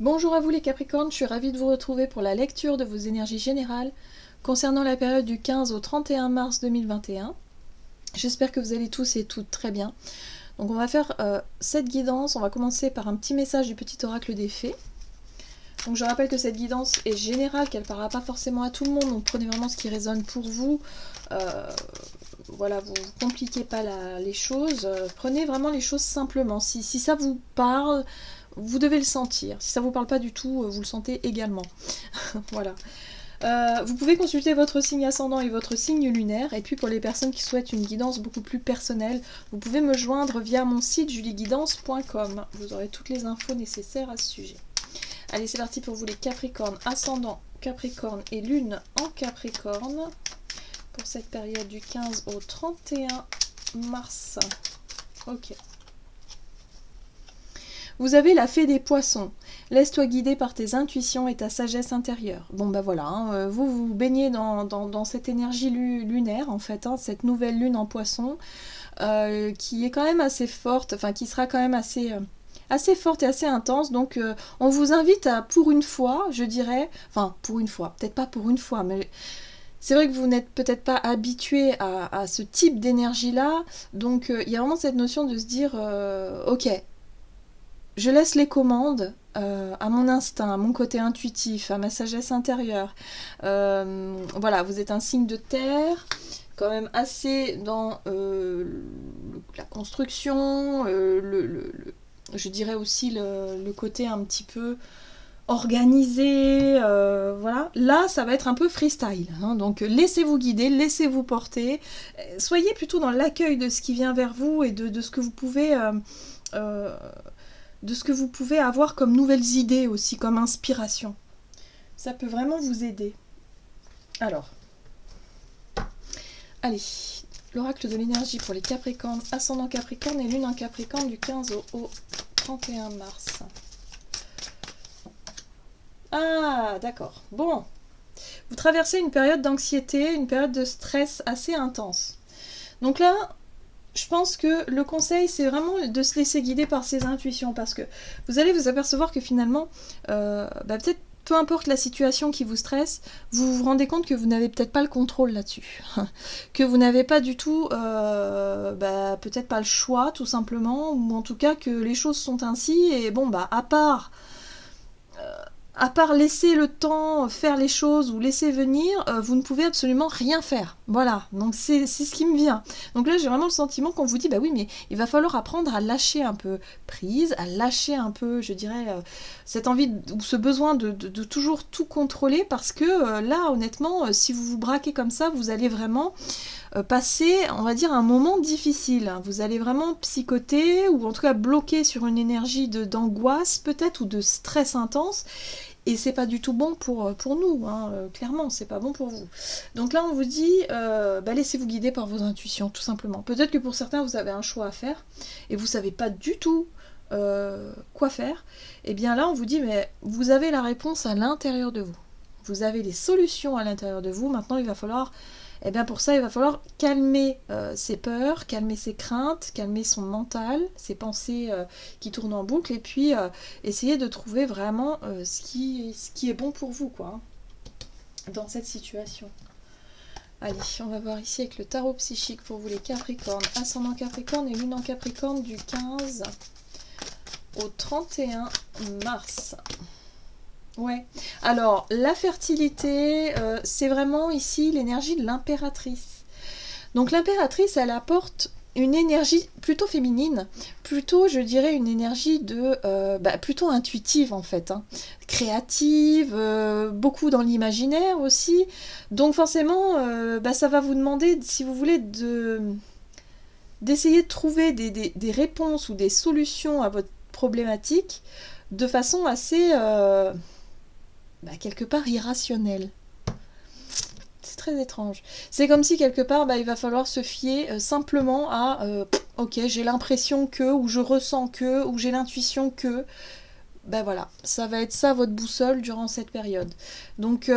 Bonjour à vous les Capricornes, je suis ravie de vous retrouver pour la lecture de vos énergies générales concernant la période du 15 au 31 mars 2021. J'espère que vous allez tous et toutes très bien. Donc on va faire cette guidance, on va commencer par un petit message du petit oracle des fées. Donc je rappelle que cette guidance est générale, qu'elle ne parlera pas forcément à tout le monde, donc prenez vraiment ce qui résonne pour vous. Voilà, vous ne compliquez pas les choses, prenez vraiment les choses simplement. Si ça vous parle, vous devez le sentir. Si ça ne vous parle pas du tout, vous le sentez également. Voilà. Vous pouvez consulter votre signe ascendant et votre signe lunaire. Et puis pour les personnes qui souhaitent une guidance beaucoup plus personnelle, vous pouvez me joindre via mon site julieguidance.com. Vous aurez toutes les infos nécessaires à ce sujet. Allez, c'est parti pour vous les Capricornes, ascendant Capricorne et lune en Capricorne. Pour cette période du 15 au 31 mars. Ok. Vous avez la fée des poissons. Laisse-toi guider par tes intuitions et ta sagesse intérieure. Bon ben voilà, hein, vous vous baignez dans cette énergie lunaire en fait, hein, cette nouvelle lune en poisson, qui est quand même assez forte, enfin qui sera quand même assez forte et assez intense. Donc on vous invite à, pour une fois, je dirais, enfin pour une fois, peut-être pas pour une fois, mais c'est vrai que vous n'êtes peut-être pas habitué à ce type d'énergie-là, donc il y a vraiment cette notion de se dire, ok, je laisse les commandes à mon instinct, à mon côté intuitif, à ma sagesse intérieure. Voilà, vous êtes un signe de terre, quand même assez dans la construction, je dirais aussi le côté un petit peu organisé, voilà. Là, ça va être un peu freestyle, hein, donc laissez-vous guider, laissez-vous porter, soyez plutôt dans l'accueil de ce qui vient vers vous et de ce que vous pouvez avoir comme nouvelles idées aussi, comme inspiration. Ça peut vraiment vous aider. Alors, allez, l'oracle de l'énergie pour les Capricornes, ascendant Capricorne et lune en Capricorne du 15 au 31 mars. Ah, d'accord. Bon. Vous traversez une période d'anxiété, une période de stress assez intense. Donc là, je pense que le conseil, c'est vraiment de se laisser guider par ses intuitions, parce que vous allez vous apercevoir que finalement, peut-être peu importe la situation qui vous stresse, vous vous rendez compte que vous n'avez peut-être pas le contrôle là-dessus, que vous n'avez pas du tout, peut-être pas le choix tout simplement, ou en tout cas que les choses sont ainsi, et bon, à part laisser le temps faire les choses ou laisser venir, vous ne pouvez absolument rien faire. Voilà, donc c'est ce qui me vient. Donc là, j'ai vraiment le sentiment qu'on vous dit, bah oui, mais il va falloir apprendre à lâcher un peu prise, à lâcher un peu, je dirais, cette envie ou ce besoin de toujours tout contrôler, parce que là, honnêtement, si vous vous braquez comme ça, vous allez vraiment passer, on va dire, un moment difficile. Vous allez vraiment psychoter, ou en tout cas bloquer sur une énergie d'angoisse peut-être, ou de stress intense. Et c'est pas du tout bon pour nous, hein, clairement, c'est pas bon pour vous. Donc là, on vous dit, laissez-vous guider par vos intuitions, tout simplement. Peut-être que pour certains, vous avez un choix à faire, et vous savez pas du tout quoi faire. Et bien là, on vous dit, mais vous avez la réponse à l'intérieur de vous. Vous avez les solutions à l'intérieur de vous. Maintenant, il va falloir... Eh bien pour ça, il va falloir calmer ses peurs, calmer ses craintes, calmer son mental, ses pensées qui tournent en boucle, et puis essayer de trouver vraiment ce qui est bon pour vous, quoi, dans cette situation. Allez, on va voir ici avec le tarot psychique pour vous les Capricornes, ascendant Capricorne et lune en Capricorne du 15 au 31 mars. Ouais, alors la fertilité, c'est vraiment ici l'énergie de l'impératrice. Donc l'impératrice, elle apporte une énergie plutôt féminine, plutôt, je dirais, une énergie plutôt intuitive en fait, hein. Créative, beaucoup dans l'imaginaire aussi. Donc forcément, ça va vous demander, si vous voulez, d'essayer de trouver des réponses ou des solutions à votre problématique de façon assez... quelque part irrationnel. C'est très étrange. C'est comme si quelque part, il va falloir se fier simplement à ok, j'ai l'impression que, ou je ressens que, ou j'ai l'intuition que. Voilà, ça va être ça votre boussole durant cette période. Donc,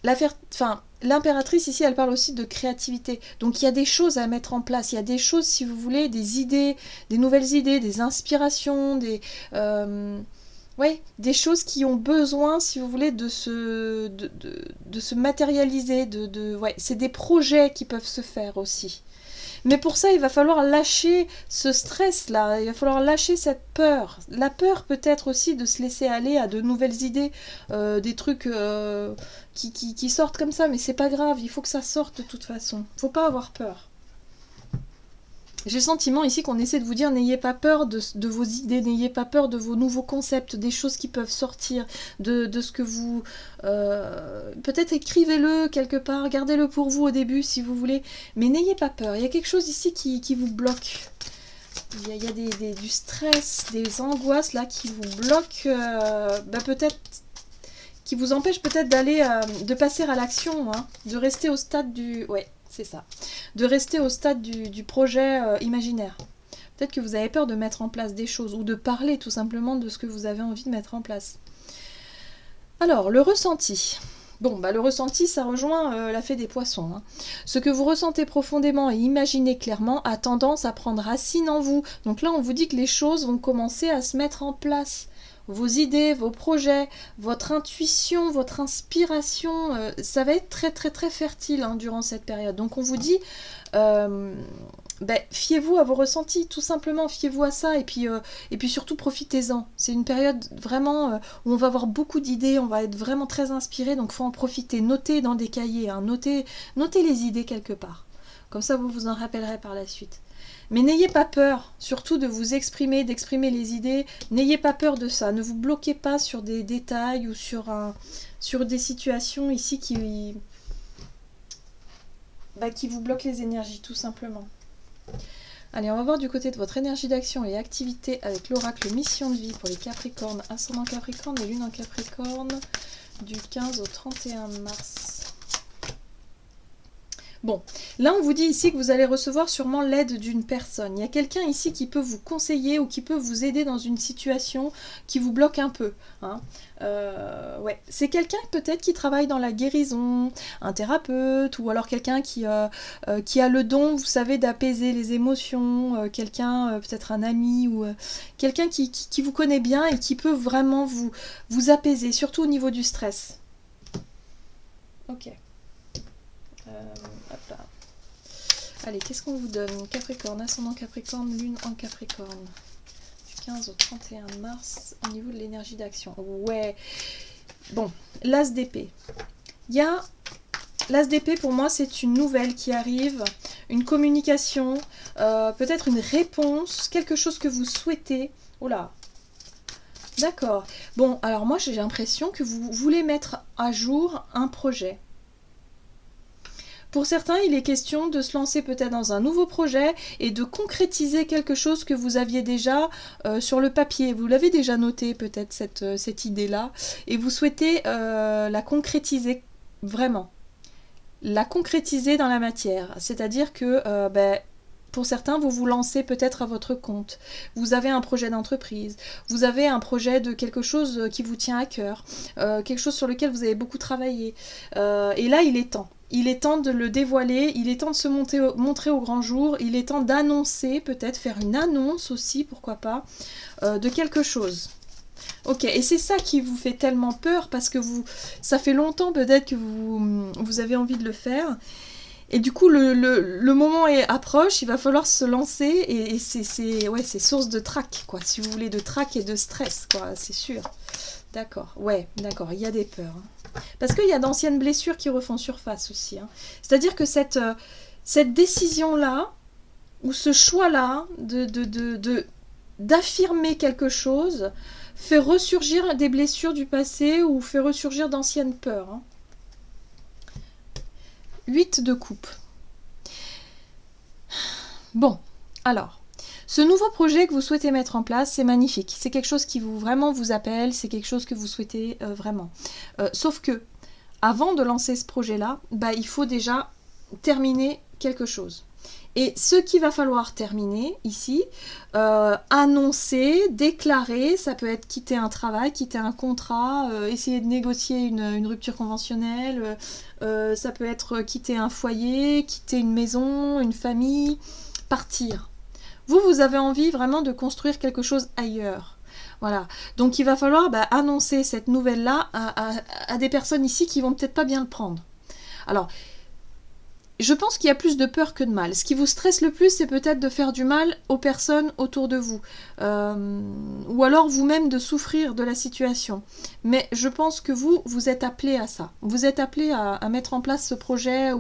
l'impératrice ici, elle parle aussi de créativité. Donc, il y a des choses à mettre en place. Il y a des choses, si vous voulez, des idées, des nouvelles idées, des inspirations, Ouais, des choses qui ont besoin, si vous voulez, de se matérialiser, ouais, c'est des projets qui peuvent se faire aussi. Mais pour ça, il va falloir lâcher ce stress-là, il va falloir lâcher cette peur. La peur peut-être aussi de se laisser aller à de nouvelles idées, des trucs qui sortent comme ça, mais c'est pas grave, il faut que ça sorte de toute façon. Faut pas avoir peur. J'ai le sentiment ici qu'on essaie de vous dire n'ayez pas peur de vos idées, n'ayez pas peur de vos nouveaux concepts, des choses qui peuvent sortir, de ce que vous... peut-être écrivez-le quelque part, gardez-le pour vous au début si vous voulez, mais n'ayez pas peur. Il y a quelque chose ici qui vous bloque. Il y a du stress, des angoisses là qui vous bloquent, peut-être... qui vous empêchent peut-être d'aller, de passer à l'action, hein, de rester au stade du... Ouais. C'est ça. De rester au stade du projet imaginaire. Peut-être que vous avez peur de mettre en place des choses ou de parler tout simplement de ce que vous avez envie de mettre en place. Alors, le ressenti. Bon, le ressenti, ça rejoint la fée des poissons. Hein. Ce que vous ressentez profondément et imaginez clairement a tendance à prendre racine en vous. Donc là, on vous dit que les choses vont commencer à se mettre en place. Vos idées, vos projets, votre intuition, votre inspiration, ça va être très très très fertile hein, durant cette période. Donc on vous dit, fiez-vous à vos ressentis, tout simplement, fiez-vous à ça, et puis surtout profitez-en. C'est une période vraiment où on va avoir beaucoup d'idées, on va être vraiment très inspiré, donc il faut en profiter. Notez dans des cahiers, hein, notez les idées quelque part. Comme ça, vous vous en rappellerez par la suite. Mais n'ayez pas peur, surtout de vous exprimer, d'exprimer les idées. N'ayez pas peur de ça. Ne vous bloquez pas sur des détails ou sur des situations ici qui vous bloquent les énergies, tout simplement. Allez, on va voir du côté de votre énergie d'action et activité avec l'oracle mission de vie pour les Capricornes, ascendant Capricorne et lune en Capricorne, du 15 au 31 mars. Bon, là on vous dit ici que vous allez recevoir sûrement l'aide d'une personne. Il y a quelqu'un ici qui peut vous conseiller ou qui peut vous aider dans une situation qui vous bloque un peu. Hein. Ouais. C'est quelqu'un peut-être qui travaille dans la guérison, un thérapeute, ou alors quelqu'un qui a le don, vous savez, d'apaiser les émotions, quelqu'un, peut-être un ami, ou quelqu'un qui vous connaît bien et qui peut vraiment vous apaiser, surtout au niveau du stress. Ok. Hop là. Allez, qu'est-ce qu'on vous donne? Capricorne, ascendant Capricorne, lune en Capricorne. Du 15 au 31 mars, au niveau de l'énergie d'action. Ouais. Bon, l'as d'épée. Il y a... L'as d'épée, pour moi, c'est une nouvelle qui arrive, une communication, peut-être une réponse, quelque chose que vous souhaitez. Oh là. D'accord. Bon, alors moi, j'ai l'impression que vous voulez mettre à jour un projet. Pour certains, il est question de se lancer peut-être dans un nouveau projet et de concrétiser quelque chose que vous aviez déjà sur le papier. Vous l'avez déjà noté peut-être cette idée-là et vous souhaitez la concrétiser vraiment. La concrétiser dans la matière. C'est-à-dire que pour certains, vous vous lancez peut-être à votre compte. Vous avez un projet d'entreprise. Vous avez un projet de quelque chose qui vous tient à cœur. Quelque chose sur lequel vous avez beaucoup travaillé. Et là, il est temps. Il est temps de le dévoiler, il est temps de se montrer au grand jour, il est temps d'annoncer, peut-être faire une annonce aussi, pourquoi pas, de quelque chose. Ok, et c'est ça qui vous fait tellement peur, parce que ça fait longtemps peut-être que vous avez envie de le faire, et du coup le moment approche, il va falloir se lancer, et c'est source de trac, quoi, si vous voulez, de trac et de stress, quoi, c'est sûr. D'accord, ouais, d'accord, il y a des peurs. Hein. Parce qu'il y a d'anciennes blessures qui refont surface aussi. Hein. C'est-à-dire que cette décision-là, ou ce choix-là, d'affirmer quelque chose, fait ressurgir des blessures du passé ou fait ressurgir d'anciennes peurs. Hein. 8 de coupe. Bon, alors... Ce nouveau projet que vous souhaitez mettre en place, c'est magnifique. C'est quelque chose qui vraiment vous appelle, c'est quelque chose que vous souhaitez vraiment. Sauf que, avant de lancer ce projet-là, il faut déjà terminer quelque chose. Et ce qu'il va falloir terminer ici, annoncer, déclarer, ça peut être quitter un travail, quitter un contrat, essayer de négocier une rupture conventionnelle, ça peut être quitter un foyer, quitter une maison, une famille, partir. Vous avez envie vraiment de construire quelque chose ailleurs. Voilà. Donc il va falloir annoncer cette nouvelle-là à des personnes ici qui vont peut-être pas bien le prendre. Alors, je pense qu'il y a plus de peur que de mal. Ce qui vous stresse le plus, c'est peut-être de faire du mal aux personnes autour de vous. Ou alors vous-même de souffrir de la situation. Mais je pense que vous êtes appelé à ça. Vous êtes appelé à mettre en place ce projet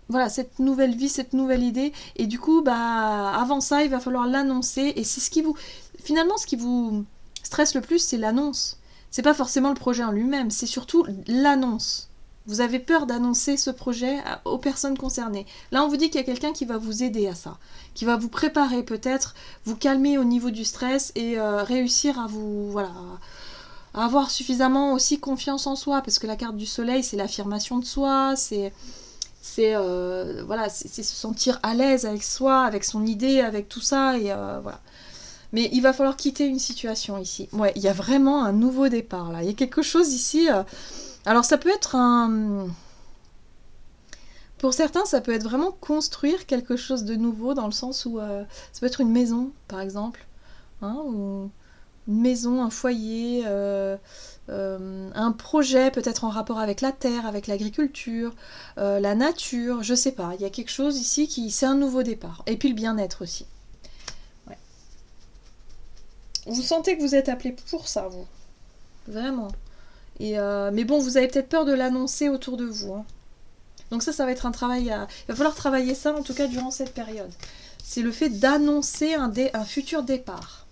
voilà, cette nouvelle vie, cette nouvelle idée. Et du coup, avant ça, il va falloir l'annoncer. Et c'est finalement, ce qui vous stresse le plus, c'est l'annonce. C'est pas forcément le projet en lui-même, c'est surtout l'annonce. Vous avez peur d'annoncer ce projet aux personnes concernées. Là, on vous dit qu'il y a quelqu'un qui va vous aider à ça, qui va vous préparer peut-être, vous calmer au niveau du stress et réussir à à avoir suffisamment aussi confiance en soi, parce que la carte du soleil, c'est l'affirmation de soi, c'est se sentir à l'aise avec soi, avec son idée, avec tout ça, et voilà. Mais il va falloir quitter une situation ici. Ouais, il y a vraiment un nouveau départ là. Il y a quelque chose ici. Alors ça peut être pour certains, ça peut être vraiment construire quelque chose de nouveau, dans le sens où ça peut être une maison, par exemple, hein, ou une maison, un foyer, un projet peut-être en rapport avec la terre, avec l'agriculture, la nature, je sais pas. Il y a quelque chose ici c'est un nouveau départ. Et puis le bien-être aussi. Ouais. Vous sentez que vous êtes appelé pour ça, vous. Vraiment. Mais bon, vous avez peut-être peur de l'annoncer autour de vous. Hein. Donc ça va être un travail il va falloir travailler ça, en tout cas, durant cette période. C'est le fait d'annoncer un futur départ.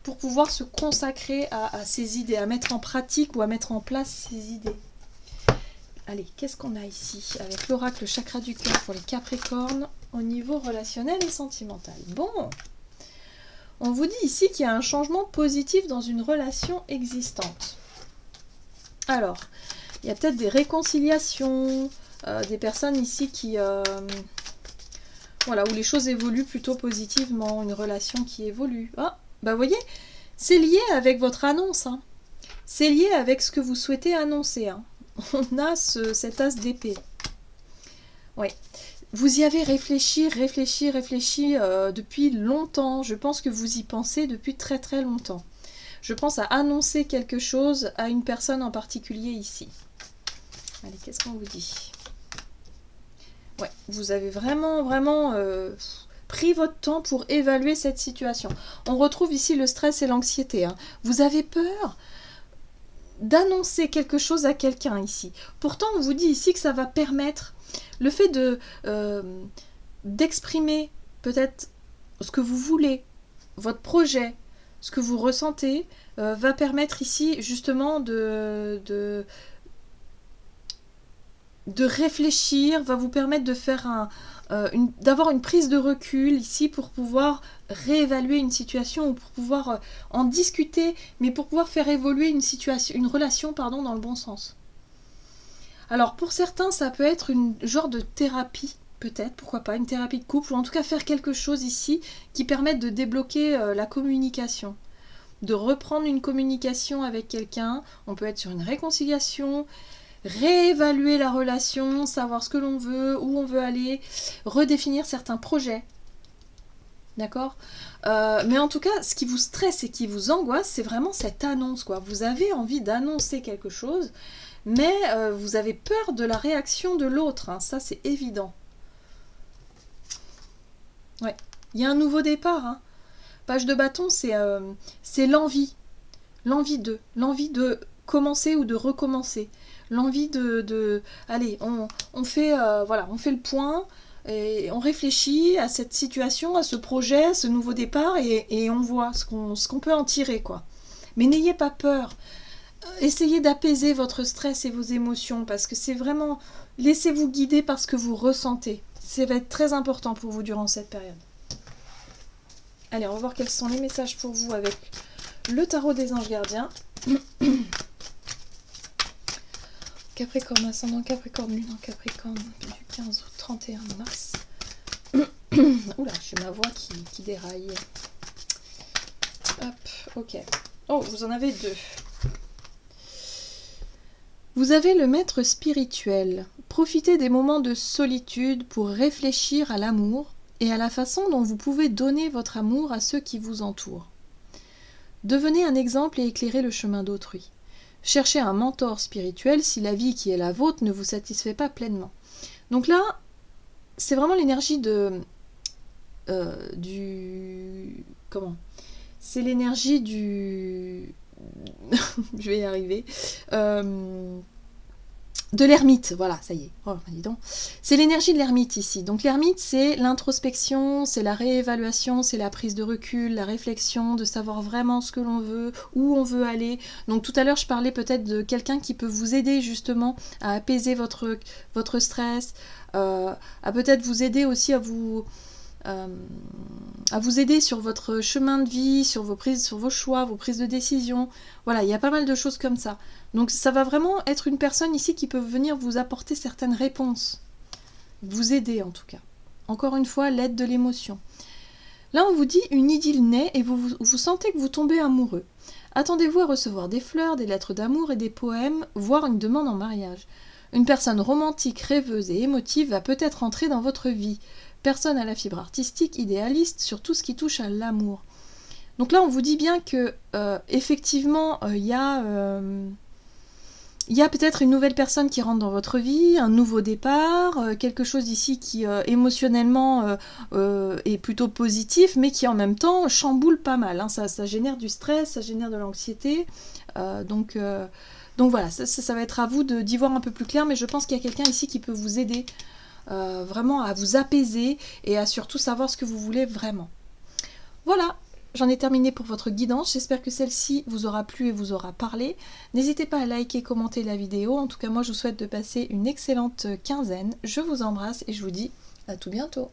Pour pouvoir se consacrer à ses idées, à mettre en pratique ou à mettre en place ses idées. Allez, qu'est-ce qu'on a ici avec l'oracle chakra du cœur pour les Capricornes au niveau relationnel et sentimental. Bon, on vous dit ici qu'il y a un changement positif dans une relation existante. Alors, il y a peut-être des réconciliations, des personnes ici qui... voilà, où les choses évoluent plutôt positivement, une relation qui évolue. Ah, vous voyez, c'est lié avec votre annonce. Hein. C'est lié avec ce que vous souhaitez annoncer. Hein. On a cet as d'épée. Oui. Vous y avez réfléchi depuis longtemps. Je pense que vous y pensez depuis très très longtemps. Je pense à annoncer quelque chose à une personne en particulier ici. Allez, qu'est-ce qu'on vous dit? Ouais, vous avez vraiment pris votre temps pour évaluer cette situation. On retrouve ici le stress et l'anxiété. Hein. Vous avez peur d'annoncer quelque chose à quelqu'un ici. Pourtant, on vous dit ici que ça va permettre le fait d'exprimer peut-être ce que vous voulez, votre projet, ce que vous ressentez, va permettre ici justement de réfléchir, va vous permettre de faire d'avoir une prise de recul ici pour pouvoir réévaluer une situation ou pour pouvoir en discuter, mais pour pouvoir faire évoluer une relation dans le bon sens. Alors pour certains, ça peut être une genre de thérapie, peut-être, pourquoi pas, une thérapie de couple, ou en tout cas faire quelque chose ici qui permette de débloquer la communication, de reprendre une communication avec quelqu'un. On peut être sur une réconciliation, réévaluer la relation, savoir ce que l'on veut, où on veut aller, redéfinir certains projets. D'accord ? Mais en tout cas, ce qui vous stresse et qui vous angoisse, c'est vraiment cette annonce, quoi. Vous avez envie d'annoncer quelque chose, mais vous avez peur de la réaction de l'autre. Hein. Ça, c'est évident. Ouais. Il y a un nouveau départ. Hein. Page de bâton, c'est l'envie. L'envie de commencer ou de recommencer. L'envie allez, on fait le point et on réfléchit à cette situation, à ce projet, à ce nouveau départ et on voit ce qu'on peut en tirer, quoi. Mais n'ayez pas peur. Essayez d'apaiser votre stress et vos émotions parce que c'est vraiment... Laissez-vous guider par ce que vous ressentez. Ça va être très important pour vous durant cette période. Allez, on va voir quels sont les messages pour vous avec le tarot des anges gardiens. Capricorne, ascendant Capricorne, lune en Capricorne, du 15 au 31 mars. Oula, j'ai ma voix qui déraille. Hop, ok. Oh, vous en avez deux. Vous avez le maître spirituel. Profitez des moments de solitude pour réfléchir à l'amour et à la façon dont vous pouvez donner votre amour à ceux qui vous entourent. Devenez un exemple et éclairez le chemin d'autrui. Cherchez un mentor spirituel si la vie qui est la vôtre ne vous satisfait pas pleinement. Donc là, c'est vraiment l'énergie Comment ? C'est l'énergie du... Je vais y arriver. De l'ermite, voilà, ça y est. Oh, dis donc. C'est l'énergie de l'ermite ici. Donc l'ermite, c'est l'introspection, c'est la réévaluation, c'est la prise de recul, la réflexion, de savoir vraiment ce que l'on veut, où on veut aller. Donc tout à l'heure, je parlais peut-être de quelqu'un qui peut vous aider justement à apaiser votre stress, à peut-être vous aider aussi à vous aider sur votre chemin de vie, sur vos choix, vos prises de décision. Voilà, il y a pas mal de choses comme ça. Donc ça va vraiment être une personne ici qui peut venir vous apporter certaines réponses. Vous aider en tout cas. Encore une fois, l'aide de l'émotion. Là, on vous dit une idylle naît et vous sentez que vous tombez amoureux. Attendez-vous à recevoir des fleurs, des lettres d'amour et des poèmes, voire une demande en mariage. Une personne romantique, rêveuse et émotive va peut-être entrer dans votre vie. Personne à la fibre artistique, idéaliste, sur tout ce qui touche à l'amour. Donc là, on vous dit bien que, effectivement, il y a peut-être une nouvelle personne qui rentre dans votre vie, un nouveau départ, quelque chose ici qui, émotionnellement, est plutôt positif, mais qui, en même temps, chamboule pas mal. Hein. Ça génère du stress, ça génère de l'anxiété. Donc voilà, ça va être à vous d'y voir un peu plus clair, mais je pense qu'il y a quelqu'un ici qui peut vous aider vraiment à vous apaiser et à surtout savoir ce que vous voulez vraiment. Voilà, j'en ai terminé pour votre guidance. J'espère que celle-ci vous aura plu et vous aura parlé. N'hésitez pas à liker, commenter la vidéo. En tout cas, moi, je vous souhaite de passer une excellente quinzaine. Je vous embrasse et je vous dis à tout bientôt.